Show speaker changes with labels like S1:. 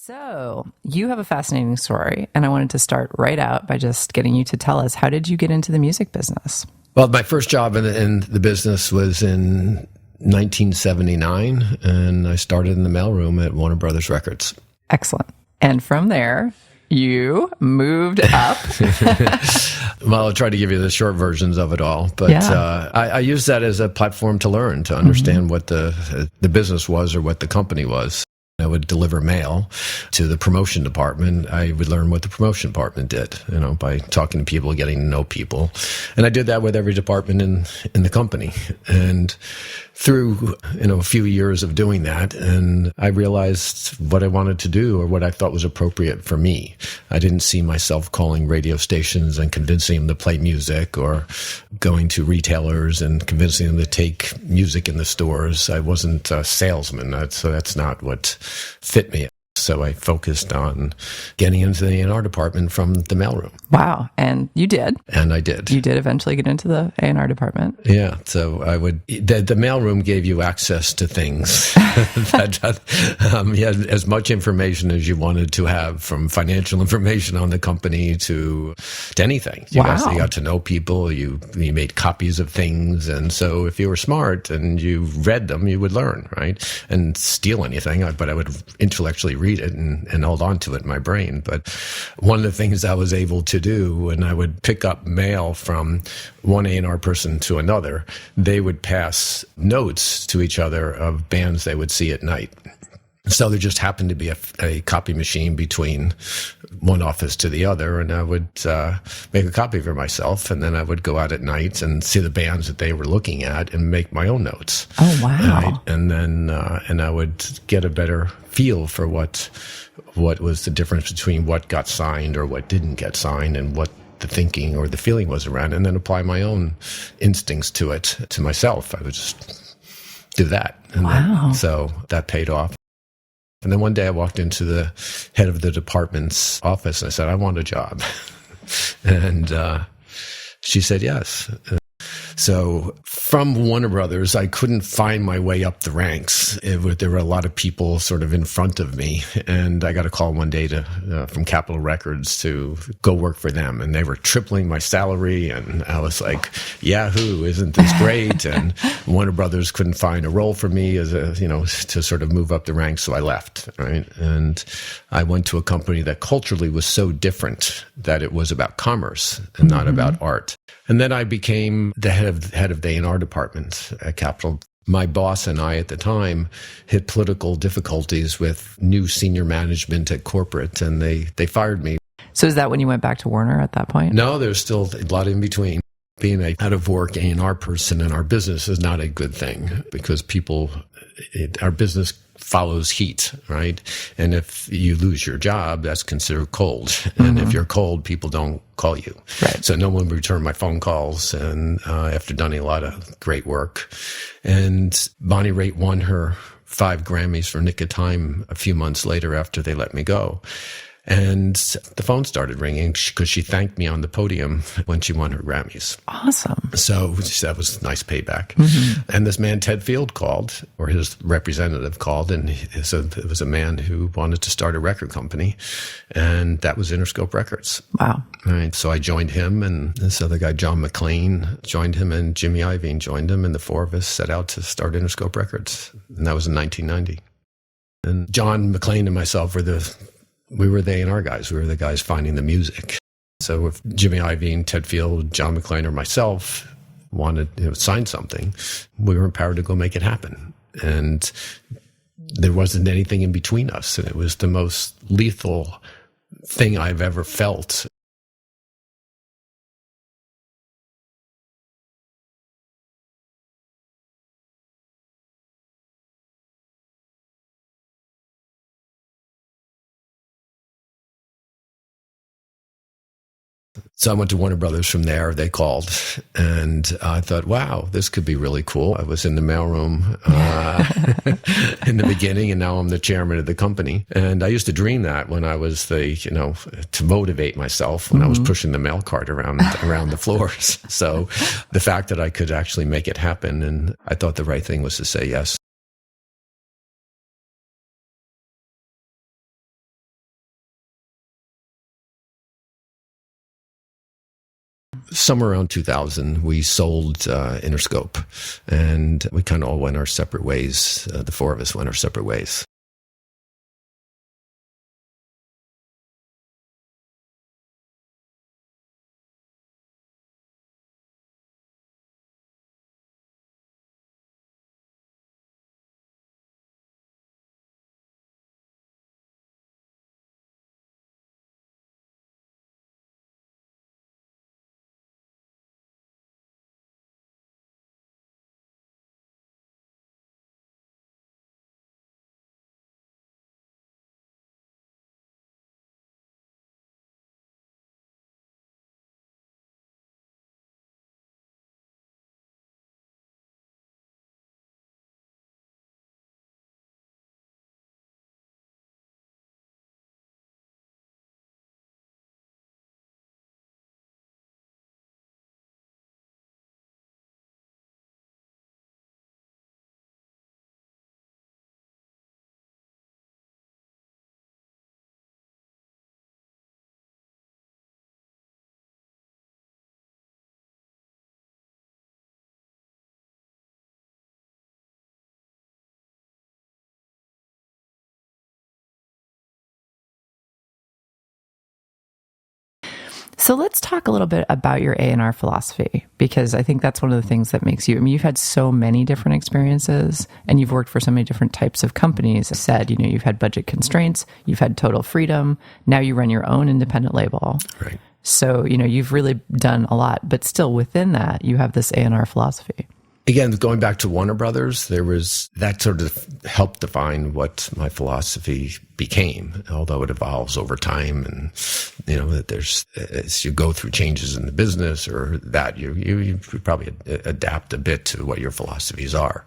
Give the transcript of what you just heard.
S1: So, you have a fascinating story, and I wanted to start right out by just getting you to tell us, how did you get into the music business?
S2: Well, my first job in the business was in 1979, and I started in the mailroom at Warner Brothers Records.
S1: Excellent. And from there, you moved up.
S2: Well, I'll try to give you the short versions of it all, but I used that as a platform to learn, to understand what the business was or what the company was. I would deliver mail to the promotion department. I would learn what the promotion department did, by talking to people, getting to know people. And I did that with every department in the company. And through, a few years of doing that, and I realized what I wanted to do or what I thought was appropriate for me. I didn't see myself calling radio stations and convincing them to play music, or going to retailers and convincing them to take music in the stores. I wasn't a salesman, so that's not what fit me. So I focused on getting into the A&R department from the mailroom.
S1: Wow. And you did.
S2: And I did.
S1: You did eventually get into the A&R department.
S2: Yeah. So the mailroom gave you access to things. You had as much information as you wanted to have, from financial information on the company to anything. You got to know people. You made copies of things. And so if you were smart and you read them, you would learn, right? And steal anything. But I would intellectually read it and hold on to it in my brain. But one of the things I was able to do when I would pick up mail from one A&R person to another, they would pass notes to each other of bands they would see at night. So there just happened to be a copy machine between one office to the other, and I would make a copy for myself, and then I would go out at night and see the bands that they were looking at and make my own notes.
S1: Oh, wow.
S2: Right? And then and I would get a better feel for what was the difference between what got signed or what didn't get signed, and what the thinking or the feeling was around it, and then apply my own instincts to it, to myself. I would just do that. And so that paid off. And then one day I walked into the head of the department's office and I said, I want a job. And she said yes. So from Warner Brothers, I couldn't find my way up the ranks. There were a lot of people sort of in front of me. And I got a call one day from Capitol Records to go work for them. And they were tripling my salary. And I was like, Yahoo, isn't this great? And Warner Brothers couldn't find a role for me to sort of move up the ranks. So I left, right? And I went to a company that culturally was so different that it was about commerce and not about art. And then I became the head of the A&R department at Capitol. My boss and I at the time hit political difficulties with new senior management at corporate, and they fired me.
S1: So is that when you went back to Warner at that point?
S2: No, there's still a lot in between. Being a out-of-work A&R person in our business is not a good thing, because our business follows heat, right? And if you lose your job, that's considered cold. And if you're cold, people don't call you.
S1: Right.
S2: So no one would return my phone calls, and after done a lot of great work. And Bonnie Raitt won her 5 Grammys for Nick of Time a few months later after they let me go. And the phone started ringing because she thanked me on the podium when she won her Grammys.
S1: Awesome.
S2: So that was nice payback. And this man, Ted Field, called, or his representative called, and so it was a man who wanted to start a record company, and that was Interscope Records.
S1: Wow.
S2: Right. So I joined him, and this other guy, John McLean, joined him, and Jimmy Iovine joined him, and the 4 of us set out to start Interscope Records. And that was in 1990. And John McLean and myself were the A&R guys. We were the guys finding the music. So if Jimmy Iovine, Ted Field, John McLean, or myself wanted to sign something, we were empowered to go make it happen. And there wasn't anything in between us. And it was the most lethal thing I've ever felt. So I went to Warner Brothers from there. They called, and I thought, wow, this could be really cool. I was in the mailroom in the beginning, and now I'm the chairman of the company. And I used to dream that when I was to motivate myself when I was pushing the mail cart around the floors. So the fact that I could actually make it happen, and I thought the right thing was to say yes. somewhere around 2000, we sold Interscope, and we kind of all went our separate ways. The four of us went our separate ways.
S1: So let's talk a little bit about your A&R philosophy, because I think that's one of the things that makes you, I mean, you've had so many different experiences and you've worked for so many different types of companies. I said, you've had budget constraints, you've had total freedom. Now you run your own independent label.
S2: Right.
S1: So, you've really done a lot, but still within that, you have this A&R philosophy.
S2: Again, going back to Warner Brothers, there was that sort of helped define what my philosophy became, although it evolves over time. And, that there's, as you go through changes in the business or that, you probably adapt a bit to what your philosophies are.